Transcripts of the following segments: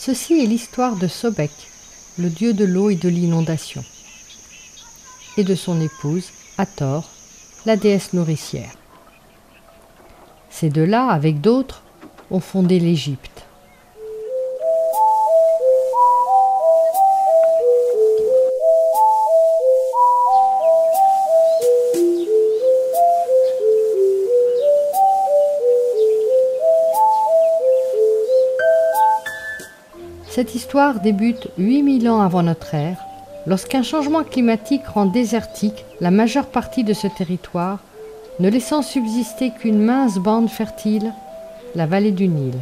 Ceci est l'histoire de Sobek, le dieu de l'eau et de l'inondation, et de son épouse, Hathor, la déesse nourricière. Ces deux-là, avec d'autres, ont fondé l'Égypte. Cette histoire débute 8000 ans avant notre ère, lorsqu'un changement climatique rend désertique la majeure partie de ce territoire, ne laissant subsister qu'une mince bande fertile, la vallée du Nil.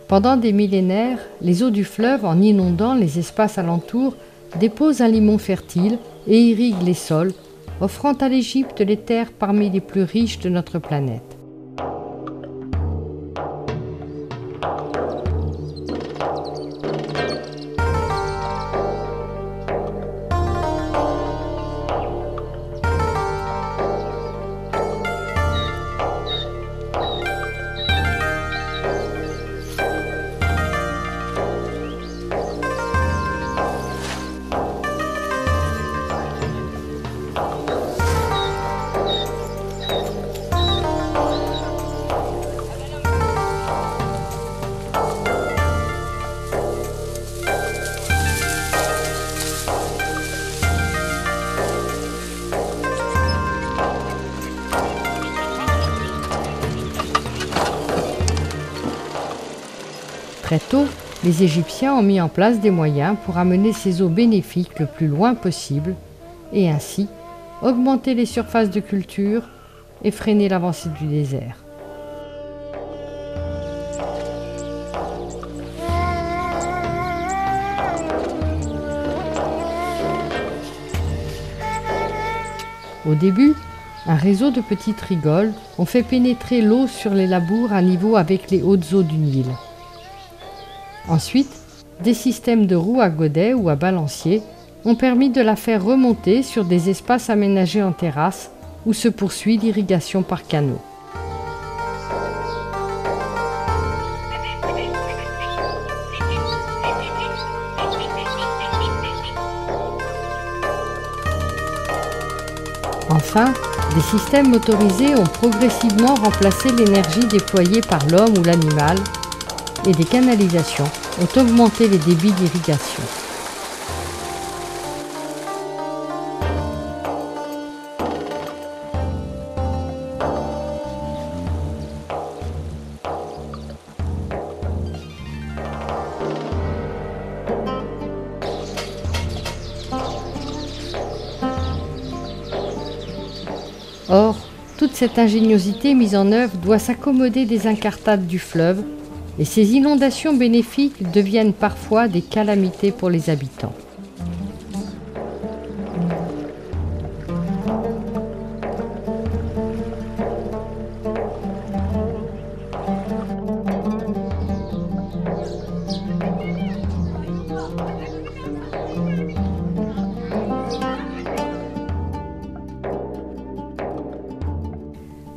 Pendant des millénaires, les eaux du fleuve, en inondant les espaces alentours, déposent un limon fertile et irriguent les sols, offrant à l'Égypte les terres parmi les plus riches de notre planète. Très tôt, les Égyptiens ont mis en place des moyens pour amener ces eaux bénéfiques le plus loin possible et ainsi augmenter les surfaces de culture et freiner l'avancée du désert. Au début, un réseau de petites rigoles ont fait pénétrer l'eau sur les labours à niveau avec les hautes eaux du Nil. Ensuite, des systèmes de roues à godets ou à balanciers ont permis de la faire remonter sur des espaces aménagés en terrasse où se poursuit l'irrigation par canaux. Enfin, des systèmes motorisés ont progressivement remplacé l'énergie déployée par l'homme ou l'animal, et des canalisations ont augmenté les débits d'irrigation. Or, toute cette ingéniosité mise en œuvre doit s'accommoder des incartades du fleuve, et ces inondations bénéfiques deviennent parfois des calamités pour les habitants.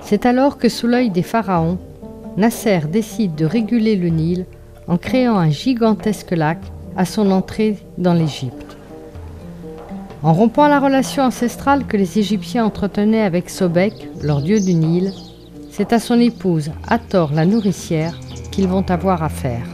C'est alors que sous l'œil des pharaons, Nasser décide de réguler le Nil en créant un gigantesque lac à son entrée dans l'Égypte. En rompant la relation ancestrale que les Égyptiens entretenaient avec Sobek, leur dieu du Nil, c'est à son épouse Hathor la nourricière qu'ils vont avoir affaire.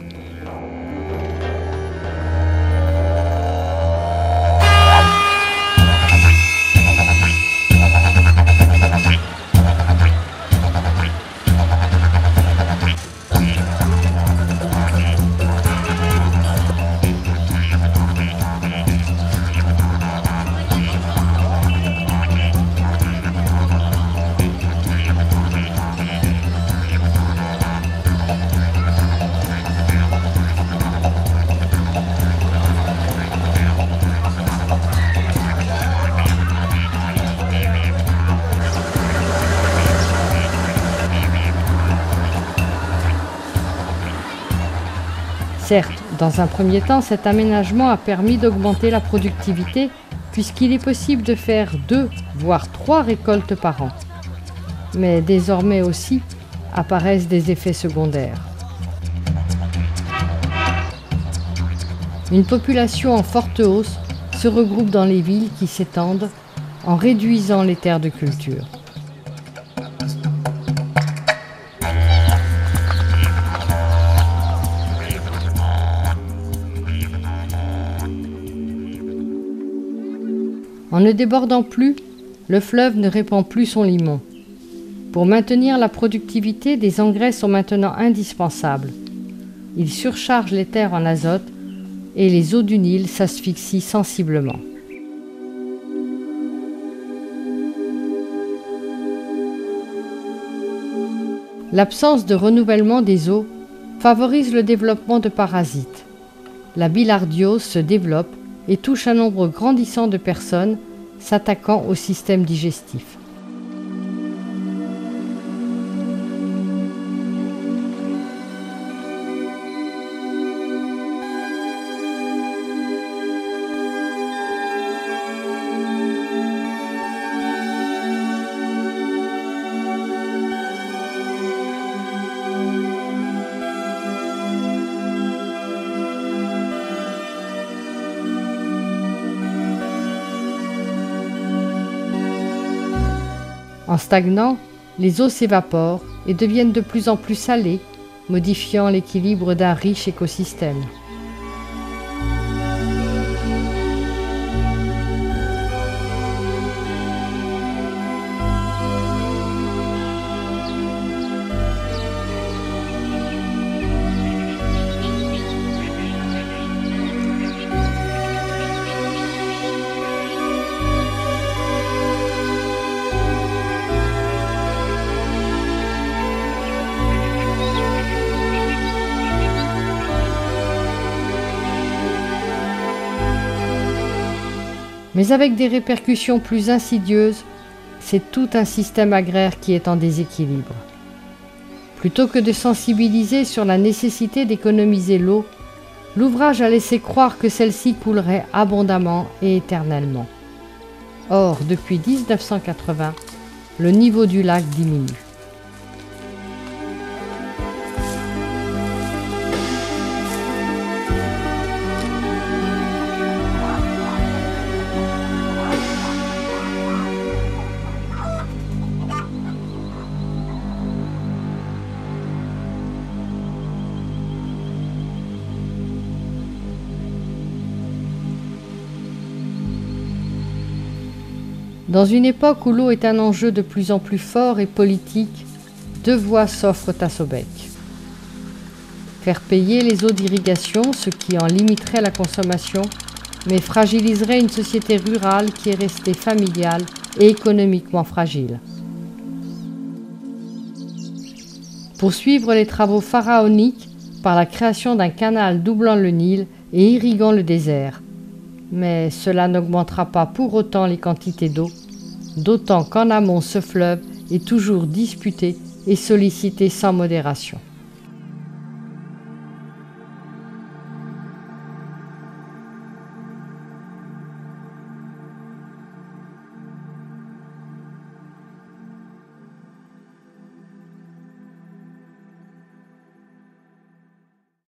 Certes, dans un premier temps, cet aménagement a permis d'augmenter la productivité puisqu'il est possible de faire 2, voire 3 récoltes par an. Mais désormais aussi apparaissent des effets secondaires. Une population en forte hausse se regroupe dans les villes qui s'étendent en réduisant les terres de culture. En ne débordant plus, le fleuve ne répand plus son limon. Pour maintenir la productivité, des engrais sont maintenant indispensables. Ils surchargent les terres en azote et les eaux du Nil s'asphyxient sensiblement. L'absence de renouvellement des eaux favorise le développement de parasites. La bilhardiose se développe et touche un nombre grandissant de personnes s'attaquant au système digestif. En stagnant, les eaux s'évaporent et deviennent de plus en plus salées, modifiant l'équilibre d'un riche écosystème. Mais avec des répercussions plus insidieuses, c'est tout un système agraire qui est en déséquilibre. Plutôt que de sensibiliser sur la nécessité d'économiser l'eau, l'ouvrage a laissé croire que celle-ci coulerait abondamment et éternellement. Or, depuis 1980, le niveau du lac diminue. Dans une époque où l'eau est un enjeu de plus en plus fort et politique, 2 voies s'offrent à Saubec. Faire payer les eaux d'irrigation, ce qui en limiterait la consommation, mais fragiliserait une société rurale qui est restée familiale et économiquement fragile. Poursuivre les travaux pharaoniques par la création d'un canal doublant le Nil et irriguant le désert. Mais cela n'augmentera pas pour autant les quantités d'eau, d'autant qu'en amont ce fleuve est toujours disputé et sollicité sans modération.